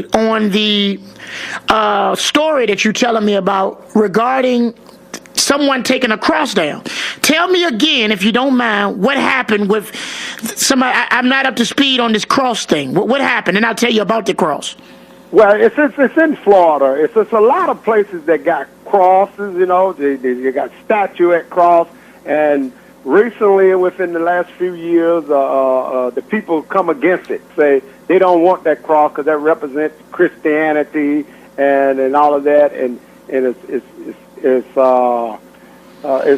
speed on the story that you're telling me about regarding someone taking a cross down. Tell me again, if you don't mind, what happened with somebody. I'm not up to speed on this cross thing. What happened? And I'll tell you about the cross. Well, it's in Florida. It's a lot of places that got crosses, you know. They got statuette cross, and recently, within the last few years, the people come against it, say they don't want that cross because that represents Christianity and all of that, and it's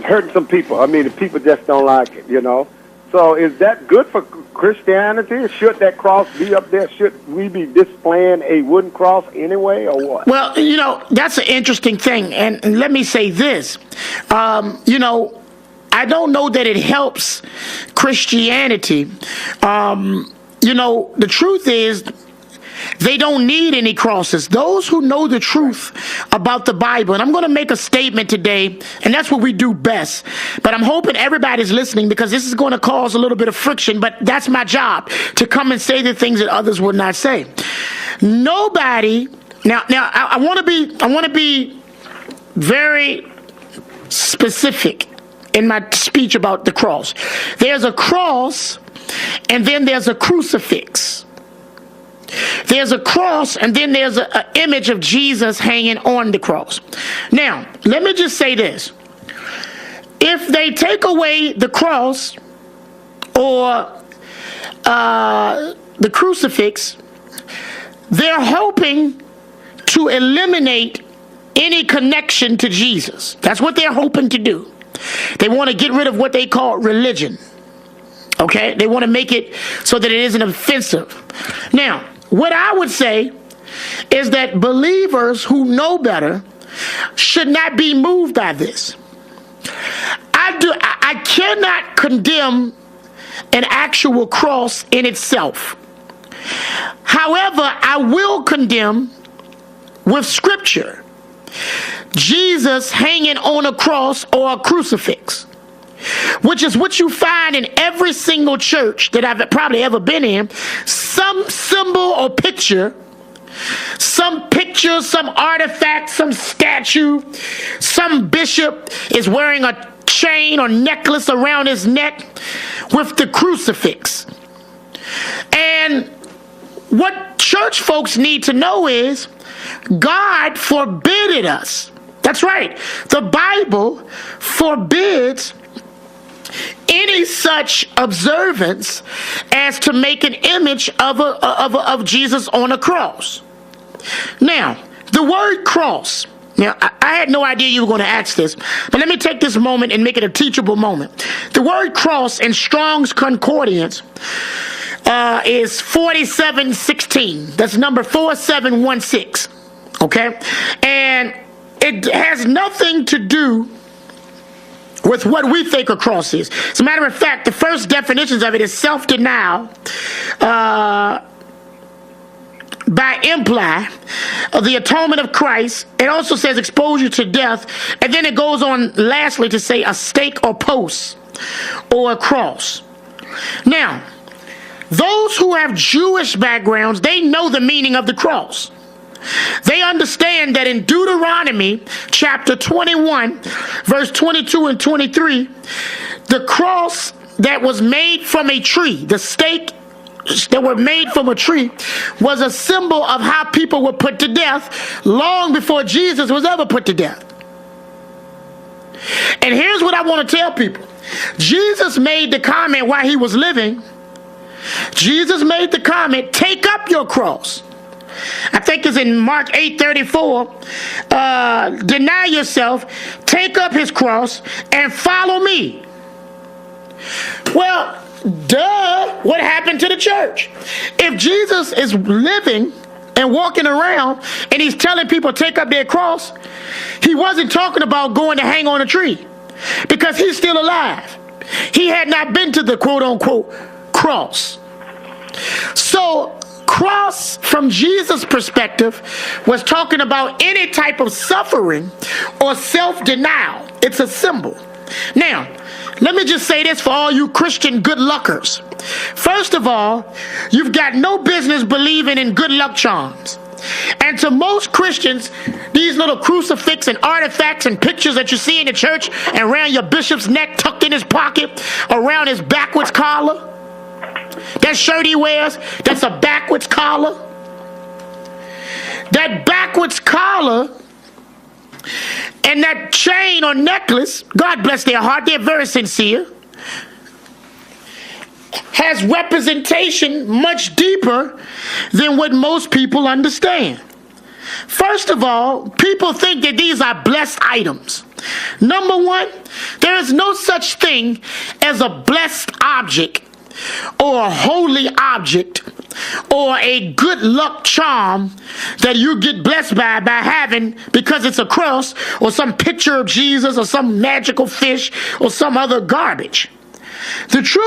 hurting some people. I mean, the people just don't like it, you know. So is that good for Christianity? Should that cross be up there? Should we be displaying a wooden cross anyway, or what? Well, you know, that's an interesting thing. And let me say this. You know, I don't know that it helps Christianity. You know, the truth is, they don't need any crosses. Those who know the truth about the Bible, and I'm going to make a statement today, and that's what we do best. But I'm hoping everybody's listening, because this is going to cause a little bit of friction, but that's my job, to come and say the things that others would not say. Nobody, now I want to be very specific in my speech about the cross. There's a cross, and then there's a crucifix. There's a cross, and then there's an image of Jesus hanging on the cross. Now, let me just say this. If they take away the cross or the crucifix, they're hoping to eliminate any connection to Jesus. That's what they're hoping to do. They want to get rid of what they call religion. Okay? They want to make it so that it isn't offensive. Now, what I would say is that believers who know better should not be moved by this. I cannot condemn an actual cross in itself. However, I will condemn with scripture Jesus hanging on a cross or a crucifix, which is what you find in every single church that I've probably ever been in. Some symbol or picture, some artifact, some statue, some bishop is wearing a chain or necklace around his neck with the crucifix. And what church folks need to know is God forbid us. That's right. The Bible forbids any such observance as to make an image of Jesus on a cross. Now, the word cross. Now, I had no idea you were going to ask this, but let me take this moment and make it a teachable moment. The word cross in Strong's Concordance is 4716. That's number 4716. Okay? And it has nothing to do with what we think a cross is. As a matter of fact, the first definitions of it is self-denial by imply of the atonement of Christ. It also says exposure to death, and then it goes on lastly to say a stake or post or a cross. Now, those who have Jewish backgrounds, they know the meaning of the cross. They understand that in Deuteronomy chapter 21, verse 22 and 23, the cross that was made from a tree, the stake that were made from a tree, was a symbol of how people were put to death long before Jesus was ever put to death. And here's what I want to tell people. Jesus made the comment while he was living. Jesus made the comment, take up your cross. I think it's in Mark 8:34. Deny yourself, take up his cross, and follow me. Well, duh, what happened to the church? If Jesus is living and walking around and he's telling people take up their cross, he wasn't talking about going to hang on a tree, because he's still alive. He had not been to the quote-unquote cross. So cross, from Jesus' perspective, was talking about any type of suffering or self-denial. It's a symbol. Now, let me just say this for all you Christian good luckers. First of all, you've got no business believing in good luck charms. And to most Christians, these little crucifix and artifacts and pictures that you see in the church and around your bishop's neck, tucked in his pocket, around his backwards collar, that shirt he wears, that's a backwards collar. That backwards collar and that chain or necklace, God bless their heart, they're very sincere, has representation much deeper than what most people understand. First of all, people think that these are blessed items. Number one, there is no such thing as a blessed object or a holy object or a good luck charm that you get blessed by having because it's a cross or some picture of Jesus or some magical fish or some other garbage. The truth